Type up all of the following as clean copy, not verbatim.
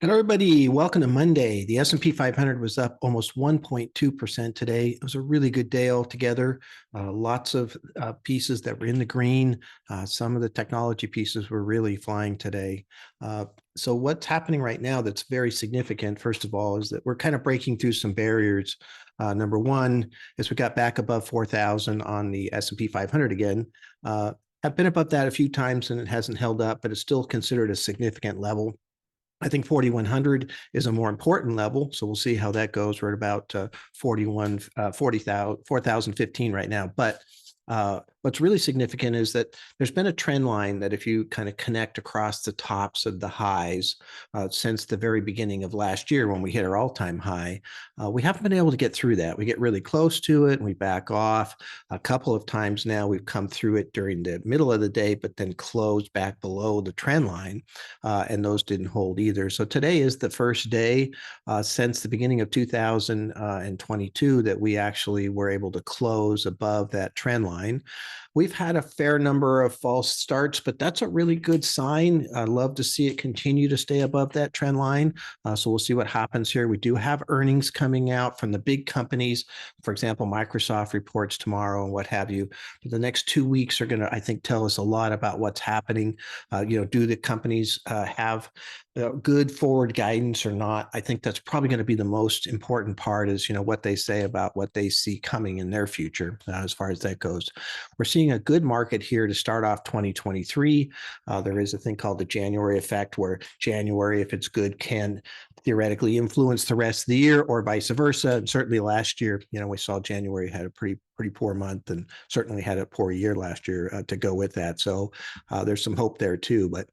And everybody, welcome to Monday. The S&P 500 was up almost 1.2% today. It was a really good day altogether. Lots of pieces that were in the green. Some of the technology pieces were really flying today. So what's happening right now that's very significant, first of all, is that we're kind of breaking through some barriers. Number one is we got back above 4,000 on the S&P 500 again. Have been above that a few times and it hasn't held up, but it's still considered a significant level. I think 4,100 is a more important level. So we'll see how that goes. We're at about 4,015 right now. But what's really significant is that there's been a trend line that if you kind of connect across the tops of the highs since the very beginning of last year when we hit our all-time high, we haven't been able to get through that. We get really close to it and we back off. A couple of times now we've come through it during the middle of the day, but then closed back below the trend line, and those didn't hold either. So today is the first day since the beginning of 2022 that we actually were able to close above that trend line. We've had a fair number of false starts, but that's a really good sign. I'd love to see it continue to stay above that trend line. So we'll see what happens here. We do have earnings coming out from the big companies. For example, Microsoft reports tomorrow and what have you. The next 2 weeks are going to, I think, tell us a lot about what's happening. Do the companies have good forward guidance or not? I think that's probably going to be the most important part is, what they say about what they see coming in their future as far as that goes. We're seeing a good market here to start off 2023. There is a thing called the January effect where January, if it's good, can theoretically influence the rest of the year or vice versa. And certainly last year, we saw January had a pretty poor month and certainly had a poor year last year to go with that. So there's some hope there too. But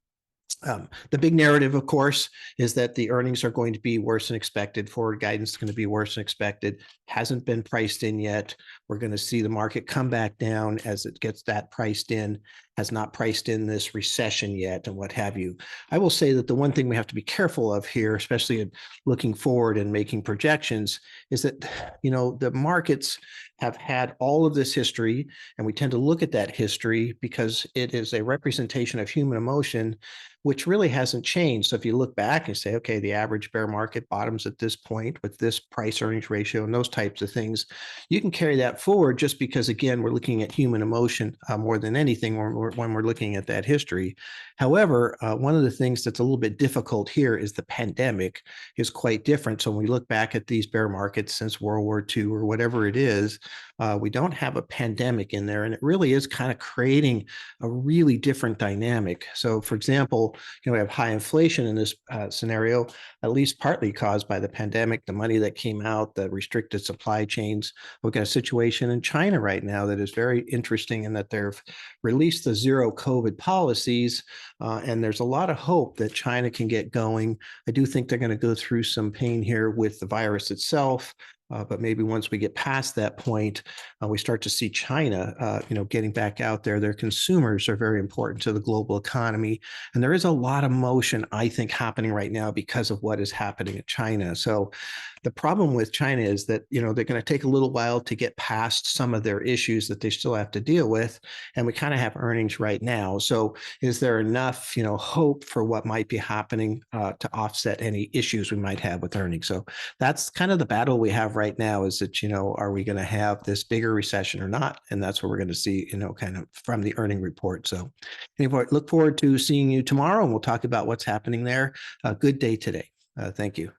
the big narrative, of course, is that the earnings are going to be worse than expected. Forward guidance is going to be worse than expected. Hasn't been priced in yet. We're going to see the market come back down as it gets that priced in. Has not priced in this recession yet and what have you. I will say that the one thing we have to be careful of here, especially in looking forward and making projections, is that, the markets have had all of this history, and we tend to look at that history because it is a representation of human emotion, which really hasn't changed. So if you look back and say, okay, the average bear market bottoms at this point with this price earnings ratio and those types of things, you can carry that forward just because, again, we're looking at human emotion more than anything when we're looking at that history. However, one of the things that's a little bit difficult here is the pandemic is quite different. So when we look back at these bear markets since World War II or whatever it is, we don't have a pandemic in there, and it really is kind of creating a really different dynamic. So, for example, we have high inflation in this scenario, at least partly caused by the pandemic, the money that came out, the restricted supply chains. We've got a situation in China right now that is very interesting in that they've released the zero COVID policies, and there's a lot of hope that China can get going. I do think they're going to go through some pain here with the virus itself. But maybe once we get past that point, we start to see China, getting back out there. Their consumers are very important to the global economy. And there is a lot of motion, I think, happening right now because of what is happening in China. So the problem with China is that, they're going to take a little while to get past some of their issues that they still have to deal with. And we kind of have earnings right now. So is there enough, hope for what might be happening to offset any issues we might have with earnings? So that's kind of the battle we have right now is that, are we going to have this bigger recession or not? And that's what we're going to see, kind of from the earning report. So anyway, look forward to seeing you tomorrow and we'll talk about what's happening there. Good day today. Thank you.